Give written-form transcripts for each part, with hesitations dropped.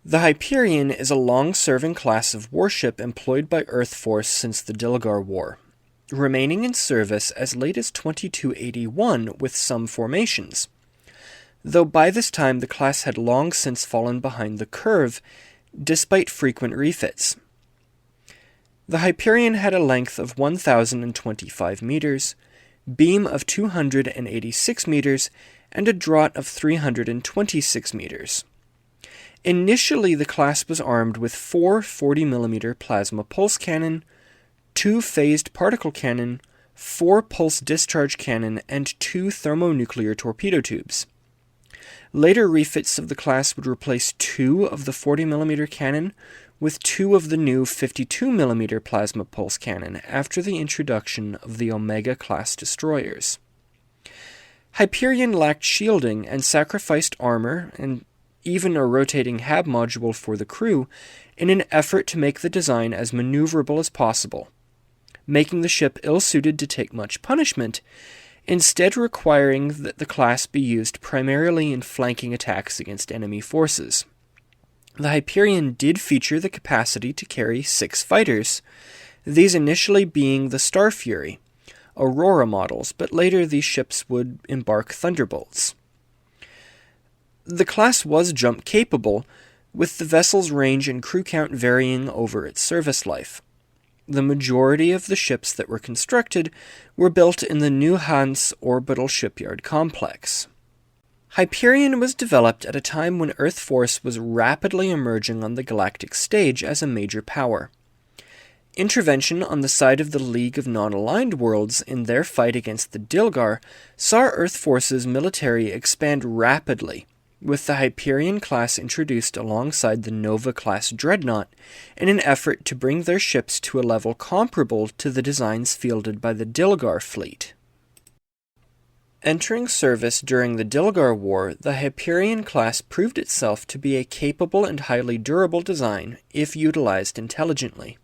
The Hyperion is a long-serving class of warship employed by Earth-Force since the Dilgar War, remaining in service as late as 2281 with some formations, though by this time the class had long since fallen behind the curve, despite frequent refits. The Hyperion had a length of 1,025 meters, beam of 286 meters, and a draught of 326 meters. Initially, the class was armed with 4 40mm plasma pulse cannon, 2 phased particle cannon, 4 pulse discharge cannon, and 2 thermonuclear torpedo tubes. Later refits of the class would replace 2 of the 40mm cannon with 2 of the new 52mm plasma pulse cannon after the introduction of the Omega-class destroyers. Hyperion lacked shielding and sacrificed armor and even a rotating hab module for the crew in an effort to make the design as maneuverable as possible, making the ship ill-suited to take much punishment, instead requiring that the class be used primarily in flanking attacks against enemy forces. The Hyperion did feature the capacity to carry 6 fighters, these initially being the Star Fury, Aurora models, but later these ships would embark Thunderbolts. The class was jump capable, with the vessel's range and crew count varying over its service life. The majority of the ships that were constructed were built in the New Hanse Orbital Shipyard Complex. Hyperion was developed at a time when Earth-Force was rapidly emerging on the galactic stage as a major power. Intervention on the side of the League of Non-Aligned Worlds in their fight against the Dilgar saw Earth-Force's military expand rapidly, with the Hyperion class introduced alongside the Nova-class dreadnought in an effort to bring their ships to a level comparable to the designs fielded by the Dilgar fleet. Entering service during the Dilgar War, the Hyperion class proved itself to be a capable and highly durable design if utilized intelligently.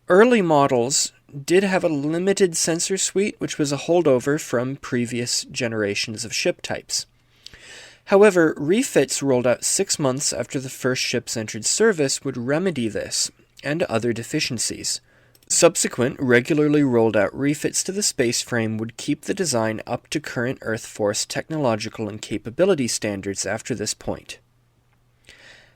Early models did have a limited sensor suite, which was a holdover from previous generations of ship types. However, refits rolled out 6 months after the first ships entered service would remedy this and other deficiencies. Subsequent, regularly rolled out refits to the space frame would keep the design up to current Earth-Force technological and capability standards after this point.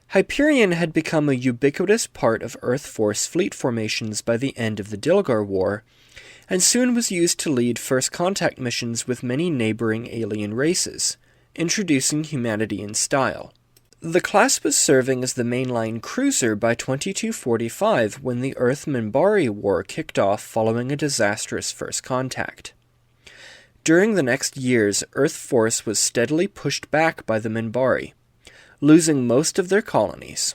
Hyperion had become a ubiquitous part of Earth-Force fleet formations by the end of the Dilgar War, and soon was used to lead first contact missions with many neighboring alien races, introducing humanity in style. The class was serving as the mainline cruiser by 2245 when the Earth-Minbari War kicked off following a disastrous first contact. During the next years, Earth-Force was steadily pushed back by the Minbari, losing most of their colonies.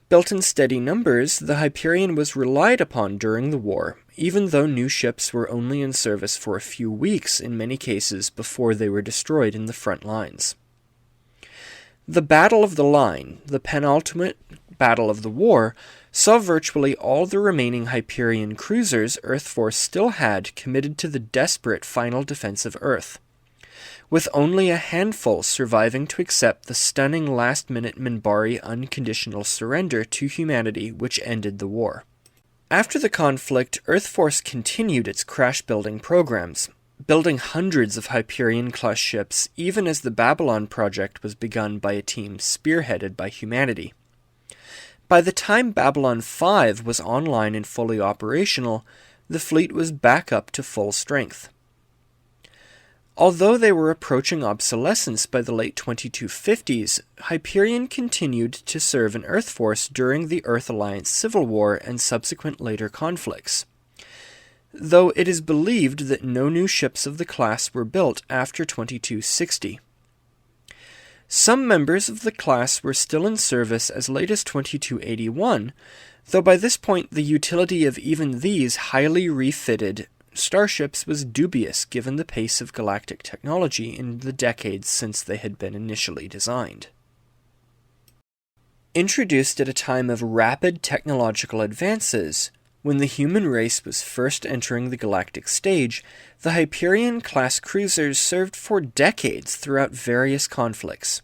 Built in steady numbers, the Hyperion was relied upon during the war, even though new ships were only in service for a few weeks in many cases before they were destroyed in the front lines. The Battle of the Line, the penultimate battle of the war, saw virtually all the remaining Hyperion cruisers Earth-Force still had committed to the desperate final defense of Earth, with only a handful surviving to accept the stunning last-minute Minbari unconditional surrender to humanity which ended the war. After the conflict, Earth-Force continued its crash-building programs, building hundreds of Hyperion-class ships even as the Babylon project was begun by a team spearheaded by humanity. By the time Babylon 5 was online and fully operational, the fleet was back up to full strength. Although they were approaching obsolescence by the late 2250s, Hyperion continued to serve in Earth-Force during the Earth Alliance Civil War and subsequent later conflicts, though it is believed that no new ships of the class were built after 2260. Some members of the class were still in service as late as 2281, though by this point the utility of even these highly refitted starships was dubious given the pace of galactic technology in the decades since they had been initially designed. Introduced at a time of rapid technological advances, when the human race was first entering the galactic stage, the Hyperion-class cruisers served for decades throughout various conflicts.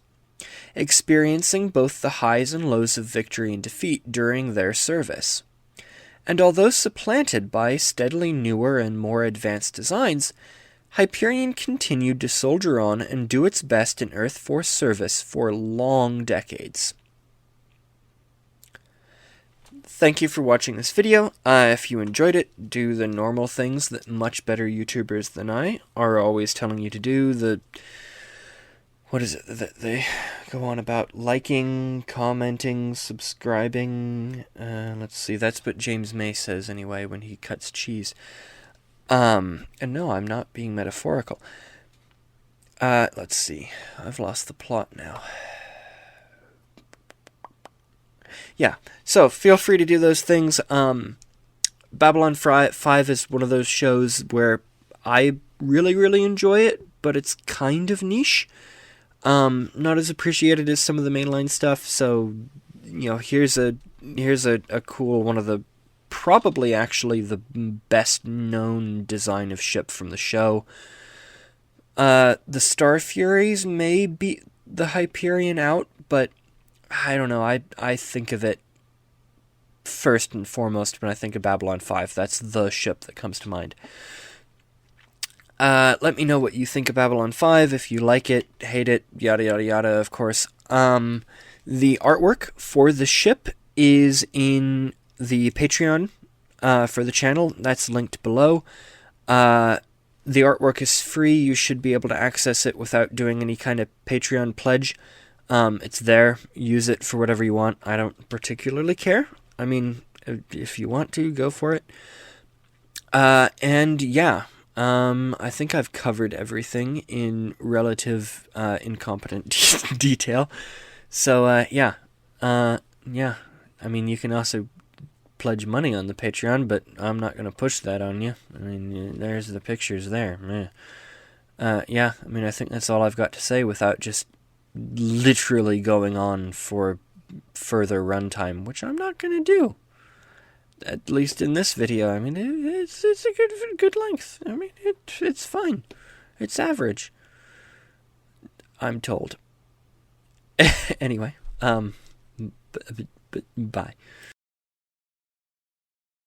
experiencing both the highs and lows of victory and defeat during their service. And although supplanted by steadily newer and more advanced designs, Hyperion continued to soldier on and do its best in Earth Force service for long decades. Thank you for watching this video. If you enjoyed it, do the normal things that much better YouTubers than I are always telling you to do. What is it that they go on about? Liking, commenting, subscribing. Let's see, that's what James May says anyway when he cuts cheese. And no, I'm not being metaphorical. Let's see. I've lost the plot now. Yeah, so feel free to do those things. Babylon 5 is one of those shows where I really, really enjoy it, but it's kind of niche. Not as appreciated as some of the mainline stuff, so, here's a cool, one of the, probably actually the best known design of ship from the show. The Star Furies may beat the Hyperion out, but I don't know, I think of it first and foremost when I think of Babylon 5. That's the ship that comes to mind. Let me know what you think of Babylon 5, if you like it, hate it, yada yada yada, of course. The artwork for the ship is in the Patreon for the channel. That's linked below. The artwork is free. You should be able to access it without doing any kind of Patreon pledge. It's there. Use it for whatever you want. I don't particularly care. I mean, if you want to, go for it. And yeah, I think I've covered everything in relative incompetent detail. So yeah. Yeah. I mean, you can also pledge money on the Patreon, but I'm not going to push that on you. I mean, there's the pictures there. Yeah, I mean, I think that's all I've got to say without just literally going on for further runtime, which I'm not going to do. At least in this video. I mean, it's a good length. I mean, it's fine. It's average, I'm told. Anyway, bye.